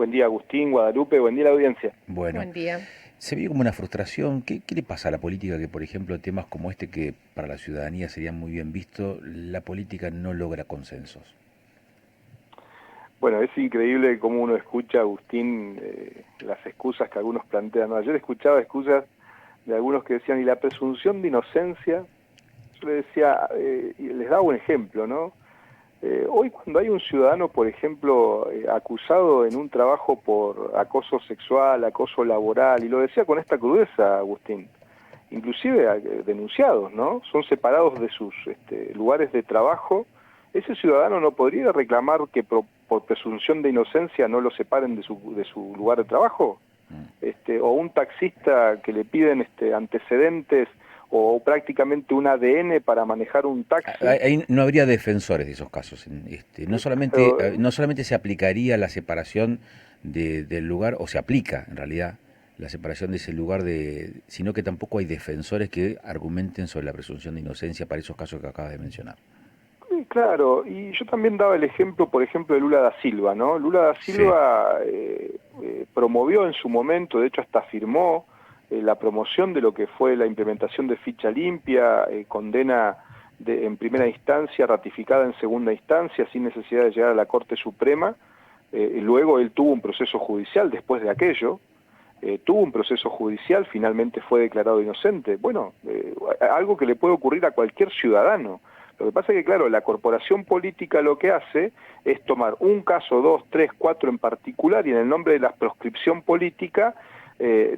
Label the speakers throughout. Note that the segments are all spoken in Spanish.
Speaker 1: Buen día, Agustín, Guadalupe, buen día a la audiencia.
Speaker 2: Bueno,
Speaker 3: Buen día.
Speaker 2: se vio como una frustración. ¿Qué le pasa a la política que, por ejemplo, temas como este que para la ciudadanía serían muy bien vistos, la política no logra consensos?
Speaker 1: Bueno, es increíble cómo uno escucha, Agustín, las excusas que algunos plantean. ¿No? Ayer escuchaba excusas de algunos que decían, ¿y la presunción de inocencia? Yo le decía, y les daba un ejemplo, ¿no? Hoy cuando hay un ciudadano, por ejemplo, acusado en un trabajo por acoso sexual, acoso laboral, y lo decía con esta crudeza, Agustín, inclusive denunciados, ¿no? Son separados de sus lugares de trabajo. Ese ciudadano no podría reclamar que por presunción de inocencia no lo separen de su lugar de trabajo, o un taxista que le piden antecedentes o prácticamente un ADN para manejar un taxi.
Speaker 2: Ahí no habría defensores de esos casos. No solamente,
Speaker 1: Pero,
Speaker 2: no solamente se aplicaría la separación del lugar, o se aplica en realidad la separación de ese lugar, sino que tampoco hay defensores que argumenten sobre la presunción de inocencia para esos casos que acabas de mencionar.
Speaker 1: sí, claro, y yo también daba el ejemplo, por ejemplo, de Lula da Silva, ¿no? Lula da
Speaker 2: Sí.
Speaker 1: Silva promovió en su momento, de hecho hasta firmó la promoción de lo que fue la implementación de ficha limpia, condena en primera instancia, ratificada en segunda instancia, sin necesidad de llegar a la Corte Suprema. Y luego él tuvo un proceso judicial después de aquello, tuvo un proceso judicial, finalmente fue declarado inocente. Bueno, algo que le puede ocurrir a cualquier ciudadano. Lo que pasa es que, claro, la corporación política lo que hace es tomar un caso, dos, tres, cuatro en particular y en el nombre de la proscripción política,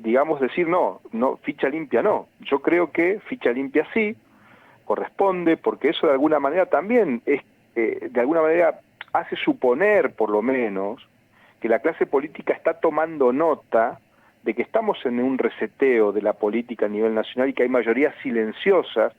Speaker 1: digamos, decir no, ficha limpia no. Yo creo que ficha limpia sí, corresponde, porque eso de alguna manera también es, de alguna manera hace suponer, por lo menos, que la clase política está tomando nota de que estamos en un reseteo de la política a nivel nacional y que hay mayorías silenciosas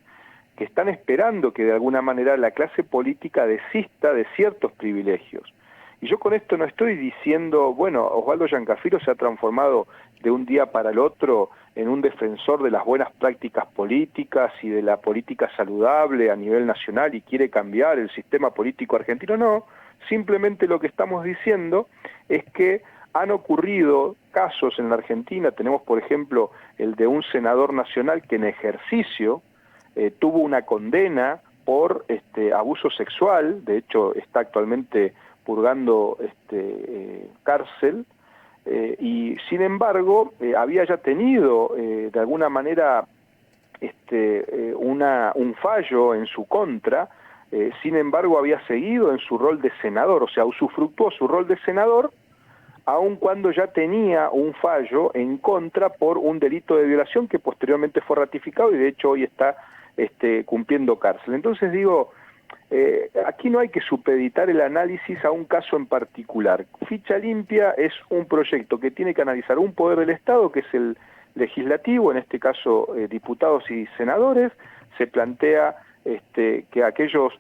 Speaker 1: que están esperando que de alguna manera la clase política desista de ciertos privilegios. Y yo con esto no estoy diciendo, bueno, Osvaldo Giancafilo se ha transformado de un día para el otro en un defensor de las buenas prácticas políticas y de la política saludable a nivel nacional y quiere cambiar el sistema político argentino, no. Simplemente lo que estamos diciendo es que han ocurrido casos en la Argentina, tenemos por ejemplo el de un senador nacional que en ejercicio tuvo una condena por abuso sexual, de hecho está actualmente purgando cárcel, y sin embargo había ya tenido de alguna manera un fallo en su contra, sin embargo había seguido en su rol de senador, o sea, usufructuó su rol de senador, aun cuando ya tenía un fallo en contra por un delito de violación que posteriormente fue ratificado y de hecho hoy está cumpliendo cárcel. Entonces digo, aquí no hay que supeditar el análisis a un caso en particular. Ficha limpia es un proyecto que tiene que analizar un poder del Estado, que es el legislativo, en este caso diputados y senadores. Se plantea que aquellos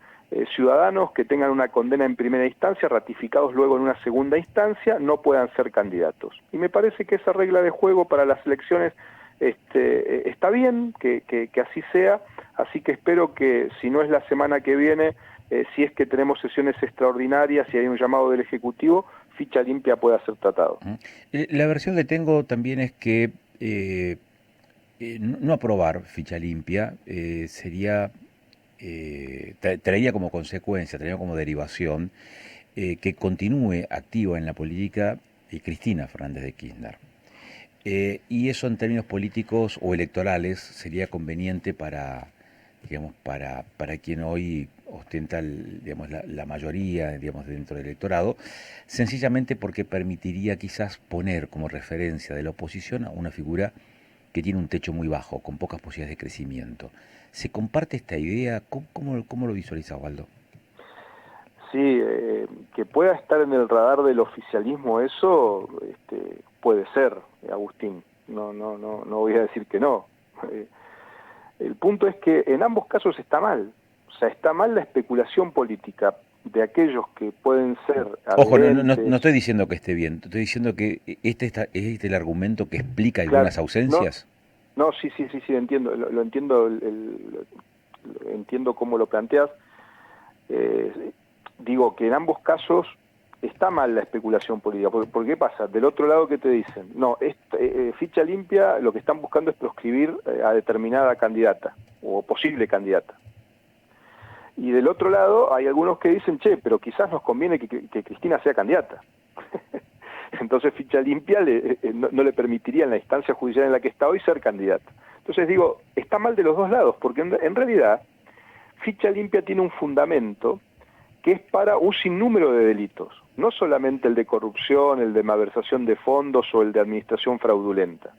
Speaker 1: ciudadanos que tengan una condena en primera instancia, ratificados luego en una segunda instancia, no puedan ser candidatos. Y me parece que esa regla de juego para las elecciones está bien, que así sea, así que espero que si no es la semana que viene, si es que tenemos sesiones extraordinarias y hay un llamado del Ejecutivo, ficha limpia pueda ser tratado.
Speaker 2: La versión que tengo también es que no aprobar ficha limpia sería traería como consecuencia, traería como derivación que continúe activa en la política Cristina Fernández de Kirchner. Y eso en términos políticos o electorales sería conveniente para, digamos, para quien hoy ostenta digamos, la mayoría, digamos, dentro del electorado, sencillamente porque permitiría quizás poner como referencia de la oposición a una figura que tiene un techo muy bajo, con pocas posibilidades de crecimiento. ¿Se comparte esta idea? ¿Cómo lo visualiza, Waldo?
Speaker 1: Sí, que pueda estar en el radar del oficialismo eso puede ser, Agustín. No voy a decir que no. Eh, el punto es que en ambos casos está mal. O sea, está mal la especulación política de aquellos que pueden ser
Speaker 2: Ojo,
Speaker 1: adherentes.
Speaker 2: no estoy diciendo que esté bien, estoy diciendo que este el argumento que explica
Speaker 1: Claro,
Speaker 2: algunas
Speaker 1: no,
Speaker 2: ausencias.
Speaker 1: no, sí, entiendo, lo entiendo, entiendo cómo lo planteas. Digo que en ambos casos está mal la especulación política. ¿Por qué pasa? Del otro lado, ¿qué te dicen? No, ficha limpia, lo que están buscando es proscribir a determinada candidata o posible candidata. Y del otro lado hay algunos que dicen, che, pero quizás nos conviene que Cristina sea candidata. Entonces ficha limpia no le permitiría en la instancia judicial en la que está hoy ser candidata. Entonces digo, está mal de los dos lados, porque en realidad ficha limpia tiene un fundamento que es para un sinnúmero de delitos, no solamente el de corrupción, el de malversación de fondos o el de administración fraudulenta.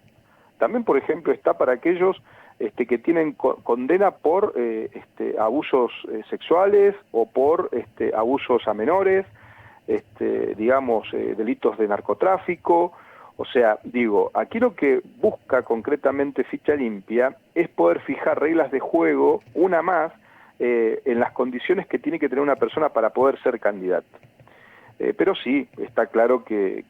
Speaker 1: También, por ejemplo, está para aquellos que tienen condena por abusos sexuales o por abusos a menores, digamos, delitos de narcotráfico. O sea, digo, aquí lo que busca concretamente ficha limpia es poder fijar reglas de juego, una más, en las condiciones que tiene que tener una persona para poder ser candidato. Pero sí, está claro que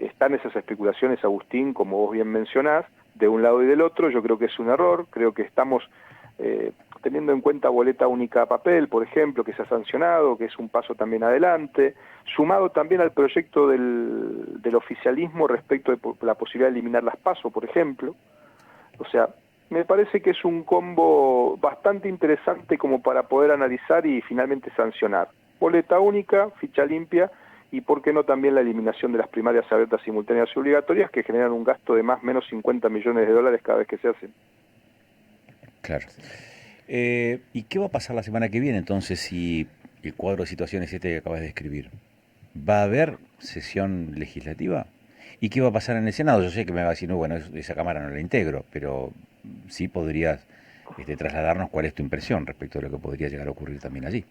Speaker 1: están esas especulaciones, Agustín, como vos bien mencionás, de un lado y del otro. Yo creo que es un error, creo que estamos teniendo en cuenta boleta única a papel, por ejemplo, que se ha sancionado, que es un paso también adelante, sumado también al proyecto del oficialismo respecto de la posibilidad de eliminar las PASO, por ejemplo. O sea, me parece que es un combo bastante interesante como para poder analizar y finalmente sancionar. Boleta única, ficha limpia y por qué no también la eliminación de las primarias abiertas, simultáneas y obligatorias que generan un gasto de más o menos 50 millones de dólares cada vez que se hacen.
Speaker 2: Claro. ¿Y qué va a pasar la semana que viene entonces si el cuadro de situaciones que acabas de describir? ¿Va a haber sesión legislativa? ¿Y qué va a pasar en el Senado? Yo sé que me va a decir, no, bueno, esa Cámara no la integro, pero sí podrías trasladarnos cuál es tu impresión respecto a lo que podría llegar a ocurrir también allí.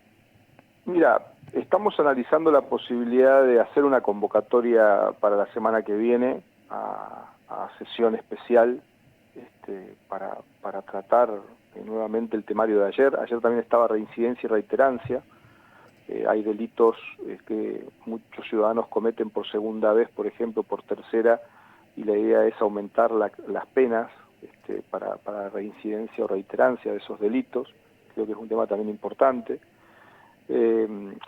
Speaker 1: Mira, estamos analizando la posibilidad de hacer una convocatoria para la semana que viene a sesión especial para tratar nuevamente el temario de ayer. Ayer también estaba reincidencia y reiterancia. Hay delitos que muchos ciudadanos cometen por segunda vez, por ejemplo, por tercera, y la idea es aumentar las penas para reincidencia o reiterancia de esos delitos. Creo que es un tema también importante.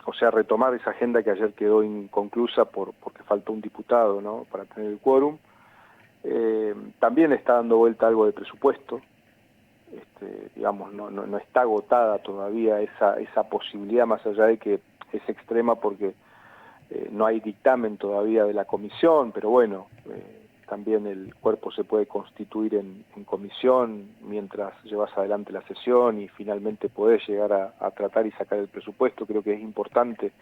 Speaker 1: O sea, retomar esa agenda que ayer quedó inconclusa porque faltó un diputado, ¿no?, para tener el quórum. También está dando vuelta algo de presupuesto. Digamos, no está agotada todavía esa posibilidad, más allá de que es extrema porque no hay dictamen todavía de la comisión, pero bueno, también el cuerpo se puede constituir en comisión mientras llevas adelante la sesión y finalmente podés llegar a tratar y sacar el presupuesto. Creo que es importante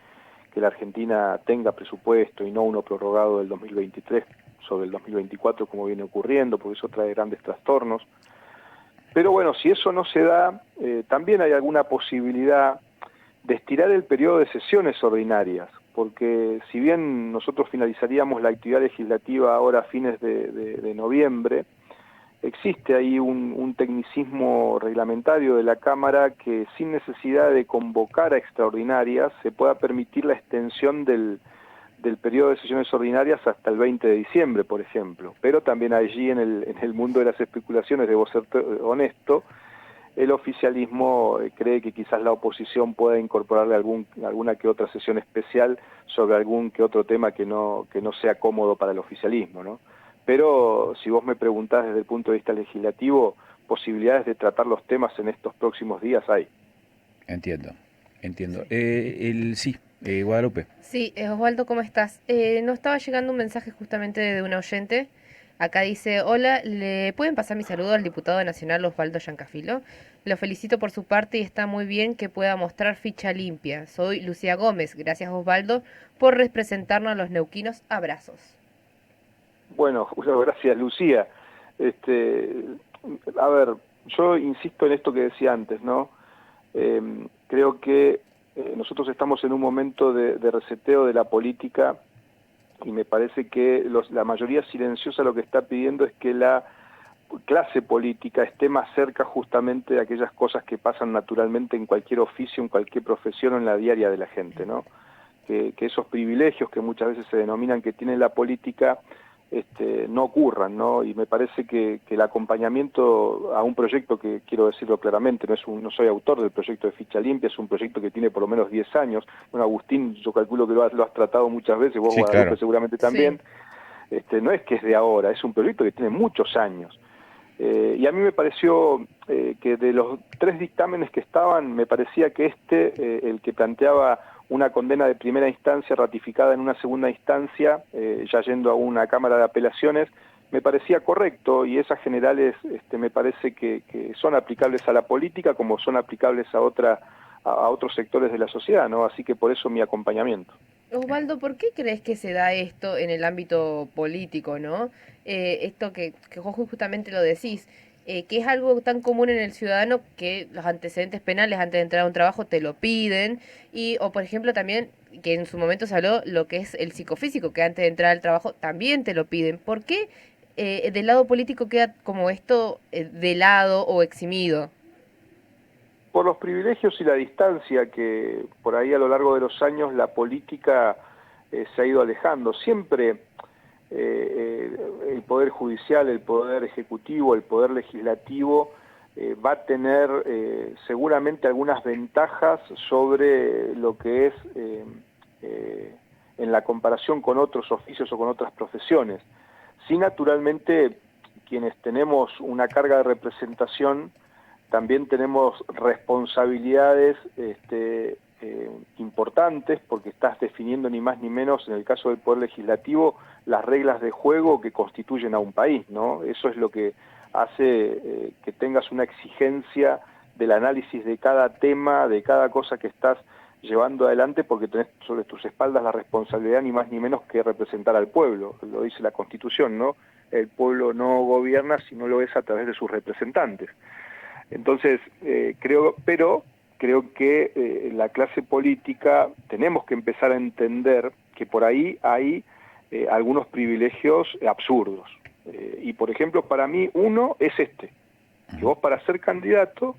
Speaker 1: que la Argentina tenga presupuesto y no uno prorrogado del 2023 sobre el 2024 como viene ocurriendo, porque eso trae grandes trastornos. Pero bueno, si eso no se da, también hay alguna posibilidad de estirar el periodo de sesiones ordinarias, porque si bien nosotros finalizaríamos la actividad legislativa ahora a fines de noviembre, existe ahí un tecnicismo reglamentario de la Cámara que sin necesidad de convocar a extraordinarias se pueda permitir la extensión del periodo de sesiones ordinarias hasta el 20 de diciembre, por ejemplo. Pero también allí en el mundo de las especulaciones, debo ser honesto, el oficialismo cree que quizás la oposición pueda incorporarle alguna que otra sesión especial sobre algún que otro tema que no sea cómodo para el oficialismo, ¿no? Pero si vos me preguntás desde el punto de vista legislativo, posibilidades de tratar los temas en estos próximos días hay.
Speaker 2: Entiendo. Sí, Guadalupe.
Speaker 3: Sí, Osvaldo, ¿cómo estás? Nos estaba llegando un mensaje justamente de un oyente. Acá dice, hola, ¿le pueden pasar mi saludo al diputado nacional Osvaldo Giancafilo? Lo felicito por su parte y está muy bien que pueda mostrar ficha limpia. Soy Lucía Gómez. Gracias, Osvaldo, por representarnos a los neuquinos. Abrazos.
Speaker 1: Bueno, gracias, Lucía. A ver, yo insisto en esto que decía antes, ¿no? Creo que nosotros estamos en un momento de reseteo de la política y me parece que la mayoría silenciosa lo que está pidiendo es que la clase política esté más cerca justamente de aquellas cosas que pasan naturalmente en cualquier oficio, en cualquier profesión o en la diaria de la gente, ¿no? Que esos privilegios que muchas veces se denominan que tiene la política no ocurran, ¿no? Y me parece que el acompañamiento a un proyecto que, quiero decirlo claramente, no soy autor del proyecto de Ficha Limpia, es un proyecto que tiene por lo menos 10 años. Bueno, Agustín, yo calculo que lo has tratado muchas veces, vos,
Speaker 2: Sí,
Speaker 1: Guadalupe,
Speaker 2: claro.
Speaker 1: seguramente
Speaker 3: Sí.
Speaker 1: también. No es que es de ahora, es un proyecto que tiene muchos años. Y a mí me pareció que de los 3 dictámenes que estaban, me parecía que el que planteaba una condena de primera instancia ratificada en una segunda instancia, ya yendo a una Cámara de Apelaciones, me parecía correcto, y esas generales me parece que son aplicables a la política como son aplicables a otros sectores de la sociedad, ¿no? Así que por eso mi acompañamiento.
Speaker 3: Osvaldo, ¿por qué crees que se da esto en el ámbito político, no? Esto que vos justamente lo decís, que es algo tan común en el ciudadano que los antecedentes penales antes de entrar a un trabajo te lo piden, o por ejemplo también, que en su momento se habló lo que es el psicofísico, que antes de entrar al trabajo también te lo piden. ¿Por qué del lado político queda como esto de lado o eximido?
Speaker 1: Por los privilegios y la distancia que por ahí a lo largo de los años la política se ha ido alejando. Siempre el Poder Judicial, el Poder Ejecutivo, el Poder Legislativo va a tener seguramente algunas ventajas sobre lo que es en la comparación con otros oficios o con otras profesiones. Sí, naturalmente, quienes tenemos una carga de representación, también tenemos responsabilidades importantes, porque estás definiendo ni más ni menos, en el caso del Poder Legislativo, las reglas de juego que constituyen a un país, ¿no? Eso es lo que hace que tengas una exigencia del análisis de cada tema, de cada cosa que estás llevando adelante, porque tenés sobre tus espaldas la responsabilidad ni más ni menos que representar al pueblo. Lo dice la Constitución, ¿no? El pueblo no gobierna si no lo es a través de sus representantes. Entonces, creo que la clase política tenemos que empezar a entender que por ahí hay algunos privilegios absurdos. Y por ejemplo, para mí uno es que vos para ser candidato,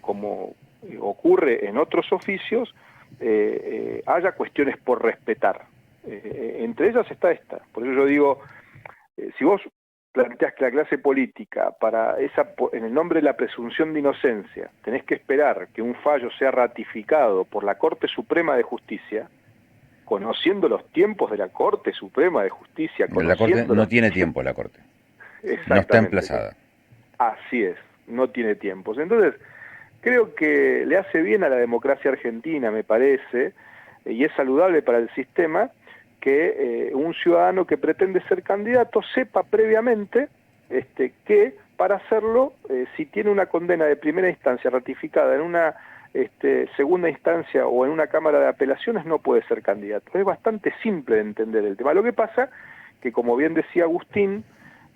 Speaker 1: como ocurre en otros oficios, haya cuestiones por respetar. Entre ellas está esta. Por eso yo digo, si vos planteás que la clase política, en el nombre de la presunción de inocencia, tenés que esperar que un fallo sea ratificado por la Corte Suprema de Justicia, conociendo los tiempos de la Corte Suprema de Justicia,
Speaker 2: La Corte
Speaker 1: conociendo
Speaker 2: no
Speaker 1: los
Speaker 2: tiene
Speaker 1: tiempos...
Speaker 2: tiempo, la Corte. No está
Speaker 1: Exactamente,
Speaker 2: emplazada.
Speaker 1: así es, no tiene tiempos. Entonces, creo que le hace bien a la democracia argentina, me parece, y es saludable para el sistema, que un ciudadano que pretende ser candidato sepa previamente que para hacerlo, si tiene una condena de primera instancia ratificada en una segunda instancia o en una Cámara de Apelaciones, no puede ser candidato. Es bastante simple de entender el tema. Lo que pasa que, como bien decía Agustín,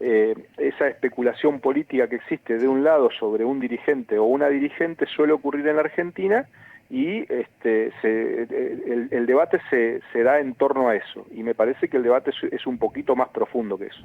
Speaker 1: esa especulación política que existe de un lado sobre un dirigente o una dirigente suele ocurrir en la Argentina, y el debate se da en torno a eso, y me parece que el debate es un poquito más profundo que eso.